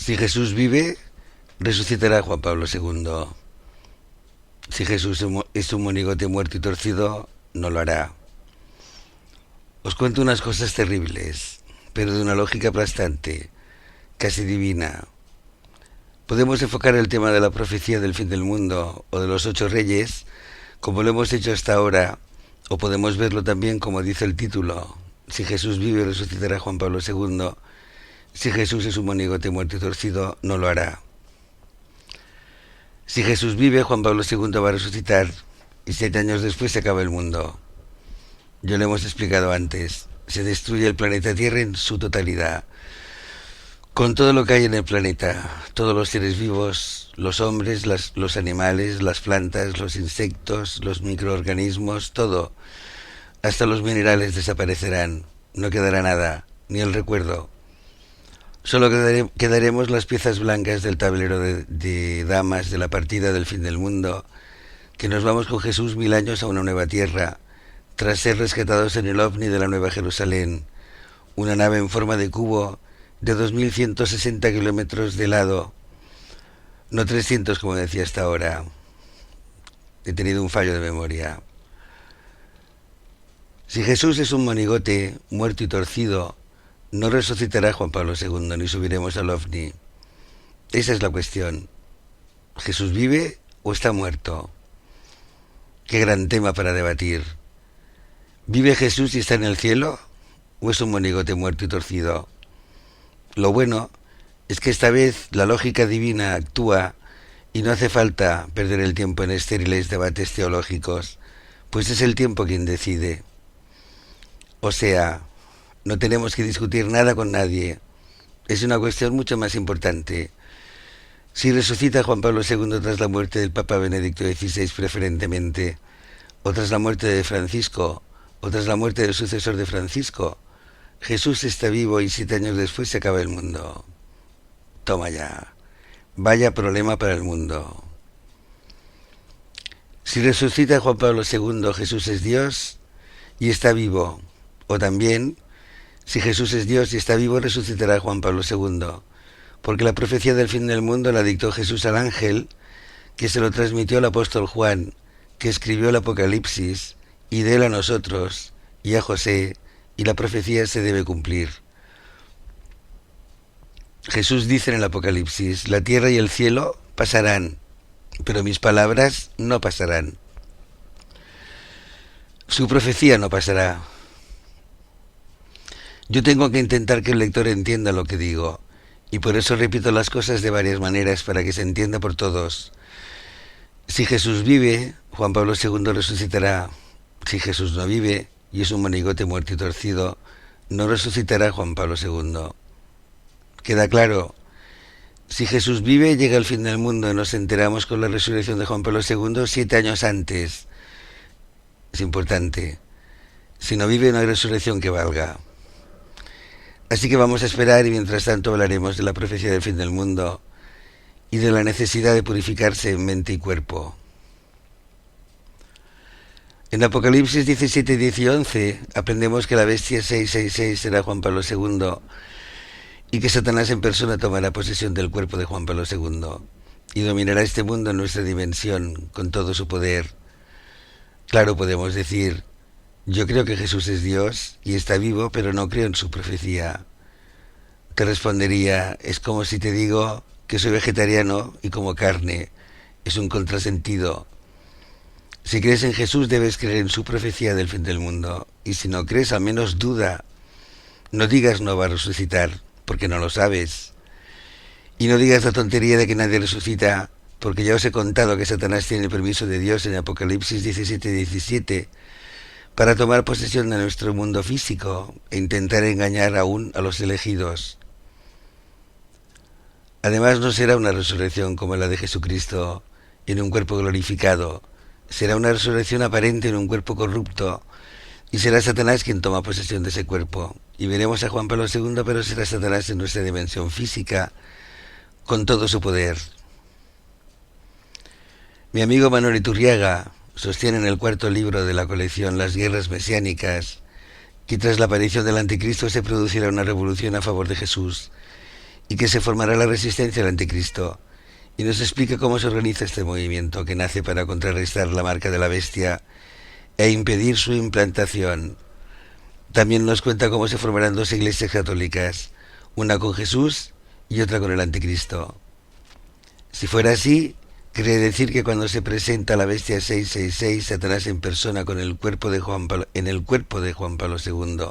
Si Jesús vive, resucitará Juan Pablo II. Si Jesús es un monigote muerto y torcido, no lo hará. Os cuento unas cosas terribles, pero de una lógica aplastante, casi divina. Podemos enfocar el tema de la profecía del fin del mundo o de los 8 reyes, como lo hemos hecho hasta ahora, o podemos verlo también como dice el título: si Jesús vive, resucitará Juan Pablo II. Si Jesús es un monigote muerto y torcido, no lo hará. Si Jesús vive, Juan Pablo II va a resucitar y 7 años después se acaba el mundo. Ya lo hemos explicado antes. Se destruye el planeta Tierra en su totalidad, con todo lo que hay en el planeta, todos los seres vivos, los hombres, los animales, las plantas, los insectos, los microorganismos, todo. Hasta los minerales desaparecerán. No quedará nada, ni el recuerdo. Solo quedaremos las piezas blancas del tablero de damas de la partida del fin del mundo, que nos vamos con Jesús 1000 años a una nueva tierra, tras ser rescatados en el ovni de la Nueva Jerusalén, una nave en forma de cubo de 2160 kilómetros de lado, no 300 como decía hasta ahora. He tenido un fallo de memoria. Si Jesús es un monigote muerto y torcido, no resucitará Juan Pablo II ni subiremos al ovni. Esa es la cuestión. ¿Jesús vive o está muerto? Qué gran tema para debatir. ¿Vive Jesús y está en el cielo? ¿O es un monigote muerto y torcido? Lo bueno es que esta vez la lógica divina actúa y no hace falta perder el tiempo en estériles debates teológicos, pues es el tiempo quien decide. O sea, no tenemos que discutir nada con nadie. Es una cuestión mucho más importante. Si resucita Juan Pablo II tras la muerte del Papa Benedicto XVI preferentemente, o tras la muerte de Francisco, o tras la muerte del sucesor de Francisco, Jesús está vivo y 7 años después se acaba el mundo. Toma ya. Vaya problema para el mundo. Si resucita Juan Pablo II, Jesús es Dios y está vivo. O también, si Jesús es Dios y está vivo, resucitará Juan Pablo II. Porque la profecía del fin del mundo la dictó Jesús al ángel, que se lo transmitió al apóstol Juan, que escribió el Apocalipsis, y de él a nosotros, y a José, y la profecía se debe cumplir. Jesús dice en el Apocalipsis: la tierra y el cielo pasarán, pero mis palabras no pasarán. Su profecía no pasará. Yo tengo que intentar que el lector entienda lo que digo, y por eso repito las cosas de varias maneras para que se entienda por todos. Si Jesús vive, Juan Pablo II resucitará. Si Jesús no vive y es un monigote muerto y torcido, no resucitará Juan Pablo II. ¿Queda claro? Si Jesús vive, llega el fin del mundo y nos enteramos con la resurrección de Juan Pablo II 7 años antes. Es importante. Si no vive, no hay resurrección que valga. Así que vamos a esperar y mientras tanto hablaremos de la profecía del fin del mundo y de la necesidad de purificarse en mente y cuerpo. En Apocalipsis 17, 10 y 11 aprendemos que la bestia 666 será Juan Pablo II y que Satanás en persona tomará posesión del cuerpo de Juan Pablo II y dominará este mundo en nuestra dimensión con todo su poder. Claro, podemos decir: yo creo que Jesús es Dios y está vivo, pero no creo en su profecía. Te respondería: es como si te digo que soy vegetariano y como carne. Es un contrasentido. Si crees en Jesús, debes creer en su profecía del fin del mundo. Y si no crees, al menos duda. No digas no va a resucitar, porque no lo sabes. Y no digas la tontería de que nadie resucita, porque ya os he contado que Satanás tiene el permiso de Dios en Apocalipsis 17, 17, para tomar posesión de nuestro mundo físico e intentar engañar aún a los elegidos. Además, no será una resurrección como la de Jesucristo en un cuerpo glorificado. Será una resurrección aparente en un cuerpo corrupto, y será Satanás quien toma posesión de ese cuerpo. Y veremos a Juan Pablo II, pero será Satanás en nuestra dimensión física, con todo su poder. Mi amigo Manuel Iturriaga sostiene en el 4º libro de la colección Las guerras mesiánicas que tras la aparición del anticristo se producirá una revolución a favor de Jesús y que se formará la resistencia al anticristo. Y nos explica cómo se organiza este movimiento que nace para contrarrestar la marca de la bestia e impedir su implantación. También nos cuenta cómo se formarán dos iglesias católicas, una con Jesús y otra con el anticristo. Si fuera así, quiere decir que cuando se presenta la bestia 666, Satanás en persona con el cuerpo de en el cuerpo de Juan Pablo II,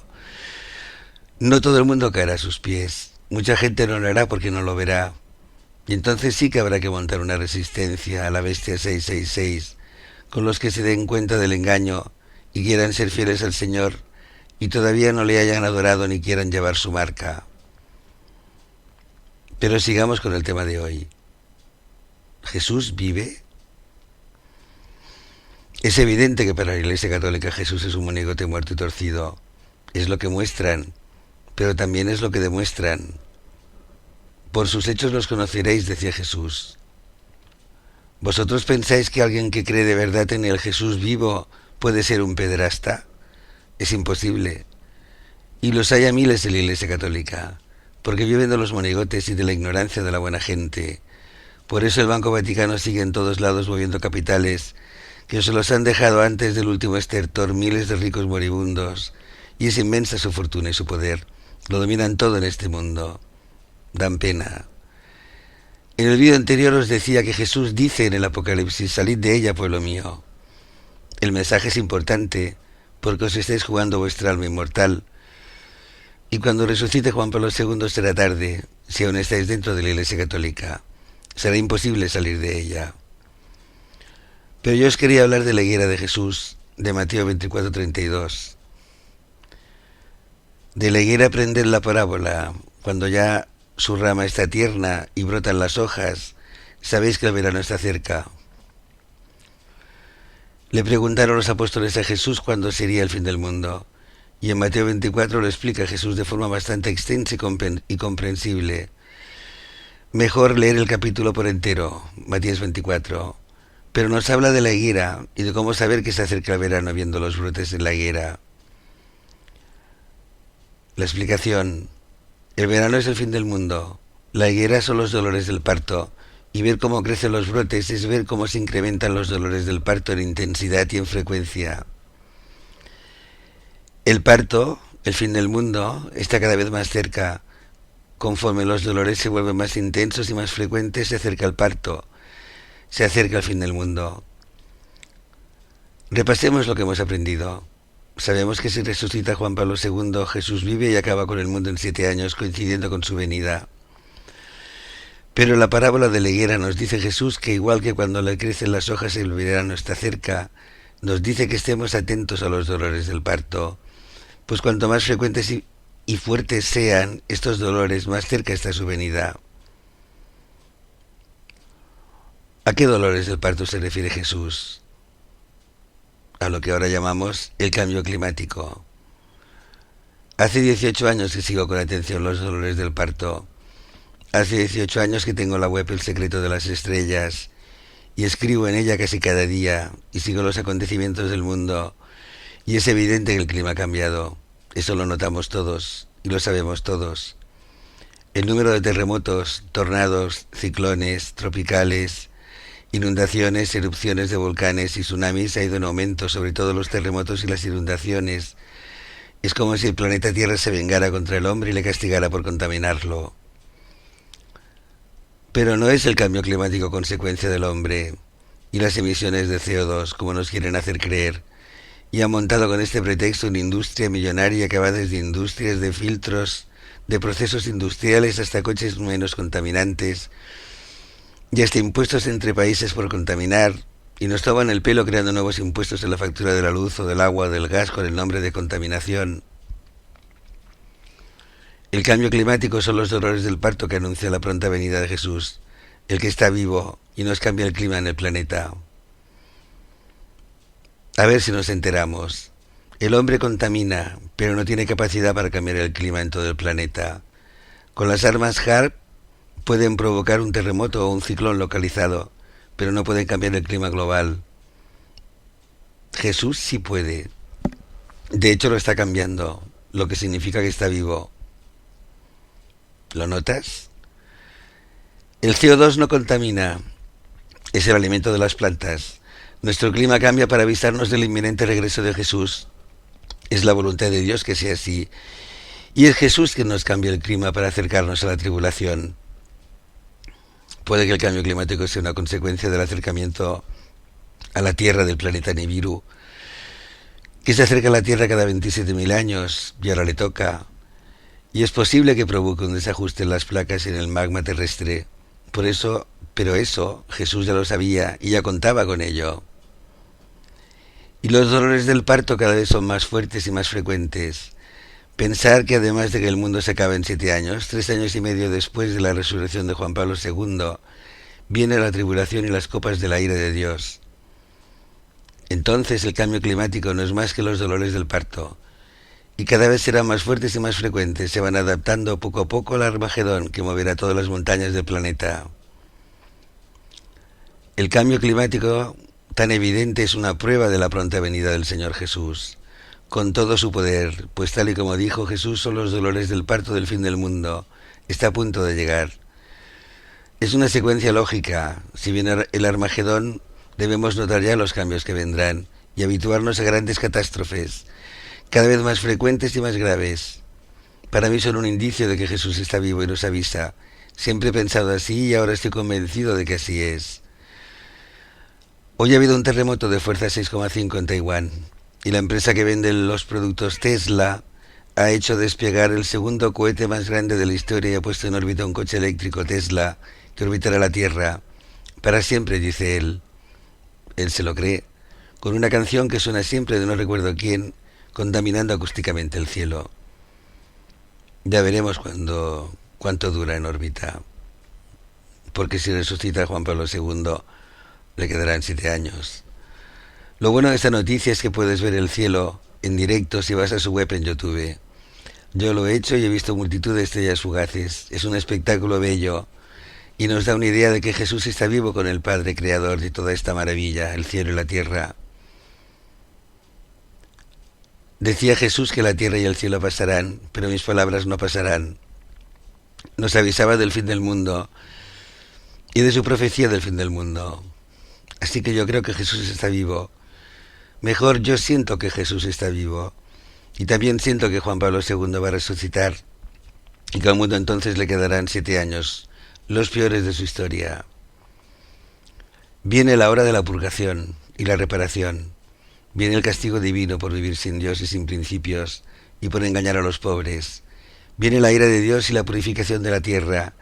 no todo el mundo caerá a sus pies. Mucha gente no lo hará porque no lo verá. Y entonces sí que habrá que montar una resistencia a la bestia 666, con los que se den cuenta del engaño y quieran ser fieles al Señor y todavía no le hayan adorado ni quieran llevar su marca. Pero sigamos con el tema de hoy. ¿Jesús vive? Es evidente que para la Iglesia Católica Jesús es un monigote muerto y torcido. Es lo que muestran, pero también es lo que demuestran. Por sus hechos los conoceréis, decía Jesús. ¿Vosotros pensáis que alguien que cree de verdad en el Jesús vivo puede ser un pederasta? Es imposible. Y los hay a miles en la Iglesia Católica, porque viven de los monigotes y de la ignorancia de la buena gente. Por eso el Banco Vaticano sigue en todos lados moviendo capitales, que se los han dejado antes del último estertor miles de ricos moribundos, y es inmensa su fortuna y su poder. Lo dominan todo en este mundo. Dan pena. En el vídeo anterior os decía que Jesús dice en el Apocalipsis: salid de ella, pueblo mío. El mensaje es importante, porque os estáis jugando vuestra alma inmortal. Y cuando resucite Juan Pablo II será tarde, si aún estáis dentro de la Iglesia Católica. Será imposible salir de ella. Pero yo os quería hablar de la higuera de Jesús, de Mateo 24:32. De la higuera aprended la parábola. Cuando ya su rama está tierna y brotan las hojas, sabéis que el verano está cerca. Le preguntaron los apóstoles a Jesús cuándo sería el fin del mundo, y en Mateo 24 lo explica Jesús de forma bastante extensa y comprensible. Mejor leer el capítulo por entero, Matías 24, pero nos habla de la higuera y de cómo saber que se acerca el verano viendo los brotes de la higuera. La explicación: el verano es el fin del mundo, la higuera son los dolores del parto, y ver cómo crecen los brotes es ver cómo se incrementan los dolores del parto en intensidad y en frecuencia. El parto, el fin del mundo, está cada vez más cerca. Conforme los dolores se vuelven más intensos y más frecuentes, se acerca el parto, se acerca el fin del mundo. Repasemos lo que hemos aprendido. Sabemos que si resucita Juan Pablo II, Jesús vive y acaba con el mundo en 7 años, coincidiendo con su venida. Pero la parábola de la higuera nos dice Jesús que igual que cuando le crecen las hojas el verano está cerca, nos dice que estemos atentos a los dolores del parto, pues cuanto más frecuentes y fuertes sean estos dolores, más cerca está su venida. ¿A qué dolores del parto se refiere Jesús? A lo que ahora llamamos el cambio climático. Hace 18 años que sigo con atención los dolores del parto. Hace 18 años que tengo la web El Secreto de las Estrellas y escribo en ella casi cada día y sigo los acontecimientos del mundo, y es evidente que el clima ha cambiado. Eso lo notamos todos y lo sabemos todos. El número de terremotos, tornados, ciclones, tropicales, inundaciones, erupciones de volcanes y tsunamis ha ido en aumento, sobre todo los terremotos y las inundaciones. Es como si el planeta Tierra se vengara contra el hombre y le castigara por contaminarlo. Pero no es el cambio climático consecuencia del hombre y las emisiones de CO2, como nos quieren hacer creer, y han montado con este pretexto una industria millonaria que va desde industrias de filtros, de procesos industriales hasta coches menos contaminantes, y hasta impuestos entre países por contaminar, y nos toman el pelo creando nuevos impuestos en la factura de la luz o del agua o del gas con el nombre de contaminación. El cambio climático son los dolores del parto que anuncia la pronta venida de Jesús, el que está vivo y nos cambia el clima en el planeta. A ver si nos enteramos. El hombre contamina, pero no tiene capacidad para cambiar el clima en todo el planeta. Con las armas HARP pueden provocar un terremoto o un ciclón localizado, pero no pueden cambiar el clima global. Jesús sí puede. De hecho lo está cambiando, lo que significa que está vivo. ¿Lo notas? El CO2 no contamina, es el alimento de las plantas. Nuestro clima cambia para avisarnos del inminente regreso de Jesús. Es la voluntad de Dios que sea así. Y es Jesús quien nos cambia el clima para acercarnos a la tribulación. Puede que el cambio climático sea una consecuencia del acercamiento a la Tierra del planeta Nibiru, que se acerca a la Tierra cada 27.000 años y ahora le toca. Y es posible que provoque un desajuste en las placas y en el magma terrestre. Pero eso Jesús ya lo sabía y ya contaba con ello. Y los dolores del parto cada vez son más fuertes y más frecuentes. Pensar que además de que el mundo se acaba en 7 años, 3 años y medio después de la resurrección de Juan Pablo II, viene la tribulación y las copas de la ira de Dios. Entonces el cambio climático no es más que los dolores del parto, y cada vez serán más fuertes y más frecuentes, se van adaptando poco a poco al Armagedón que moverá todas las montañas del planeta. El cambio climático tan evidente es una prueba de la pronta venida del Señor Jesús, con todo su poder, pues tal y como dijo Jesús, son los dolores del parto del fin del mundo, está a punto de llegar. Es una secuencia lógica, si viene el Armagedón, debemos notar ya los cambios que vendrán y habituarnos a grandes catástrofes, cada vez más frecuentes y más graves. Para mí son un indicio de que Jesús está vivo y nos avisa. Siempre he pensado así y ahora estoy convencido de que así es. Hoy ha habido un terremoto de fuerza 6,5 en Taiwán y la empresa que vende los productos Tesla ha hecho despegar el segundo cohete más grande de la historia y ha puesto en órbita un coche eléctrico Tesla que orbitará la Tierra. Para siempre, dice él. Él se lo cree, con una canción que suena siempre de no recuerdo quién, contaminando acústicamente el cielo. Ya veremos cuánto dura en órbita, porque si resucita Juan Pablo II, le quedarán 7 años. Lo bueno de esta noticia es que puedes ver el cielo en directo si vas a su web en YouTube. Yo lo he hecho y he visto multitud de estrellas fugaces. Es un espectáculo bello y nos da una idea de que Jesús está vivo con el Padre Creador de toda esta maravilla, el cielo y la tierra. Decía Jesús que la tierra y el cielo pasarán, pero mis palabras no pasarán. Nos avisaba del fin del mundo y de su profecía del fin del mundo. Así que yo creo que Jesús está vivo. Mejor, yo siento que Jesús está vivo. Y también siento que Juan Pablo II va a resucitar y que al mundo entonces le quedarán 7 años, los peores de su historia. Viene la hora de la purgación y la reparación. Viene el castigo divino por vivir sin Dios y sin principios y por engañar a los pobres. Viene la ira de Dios y la purificación de la tierra.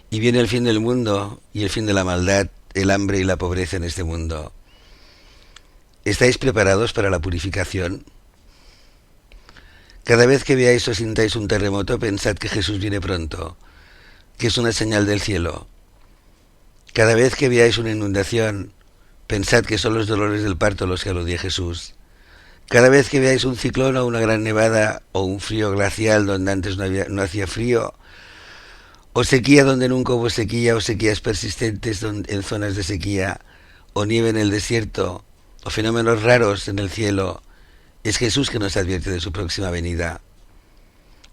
Y viene el fin del mundo y el fin de la maldad, el hambre y la pobreza en este mundo. ¿Estáis preparados para la purificación? Cada vez que veáis o sintáis un terremoto, pensad que Jesús viene pronto, que es una señal del cielo. Cada vez que veáis una inundación, pensad que son los dolores del parto los que aludía Jesús. Cada vez que veáis un ciclón o una gran nevada o un frío glacial donde antes no hacía frío, o sequía donde nunca hubo sequía, o sequías persistentes en zonas de sequía, o nieve en el desierto, o fenómenos raros en el cielo, es Jesús que nos advierte de su próxima venida.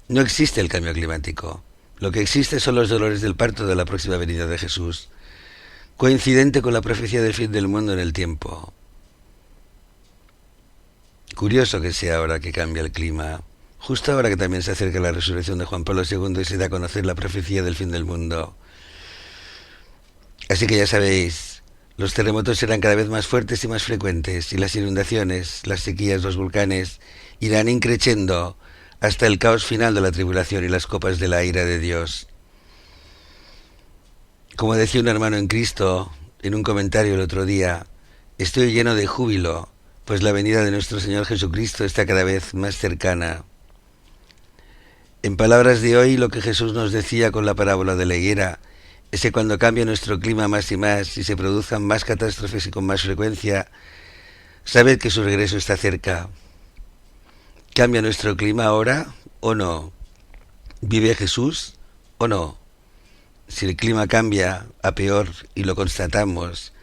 No existe el cambio climático. Lo que existe son los dolores del parto de la próxima venida de Jesús, coincidente con la profecía del fin del mundo en el tiempo. Curioso que sea ahora que cambia el clima, justo ahora que también se acerca la resurrección de Juan Pablo II y se da a conocer la profecía del fin del mundo. Así que ya sabéis, los terremotos serán cada vez más fuertes y más frecuentes, y las inundaciones, las sequías, los volcanes irán increciendo hasta el caos final de la tribulación y las copas de la ira de Dios. Como decía un hermano en Cristo en un comentario el otro día, estoy lleno de júbilo, pues la venida de nuestro Señor Jesucristo está cada vez más cercana. En palabras de hoy, lo que Jesús nos decía con la parábola de la higuera es que cuando cambie nuestro clima más y más y se produzcan más catástrofes y con más frecuencia, sabed que su regreso está cerca. ¿Cambia nuestro clima ahora o no? ¿Vive Jesús o no? Si el clima cambia a peor y lo constatamos,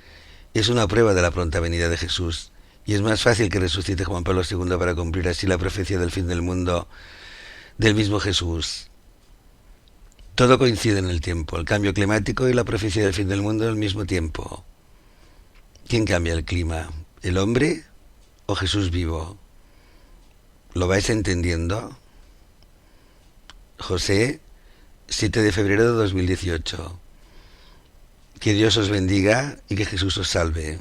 es una prueba de la pronta venida de Jesús, y es más fácil que resucite Juan Pablo II para cumplir así la profecía del fin del mundo del mismo Jesús. Todo coincide en el tiempo, el cambio climático y la profecía del fin del mundo al mismo tiempo. ¿Quién cambia el clima? ¿El hombre o Jesús vivo? ¿Lo vais entendiendo? José, 7 de febrero de 2018. Que Dios os bendiga y que Jesús os salve.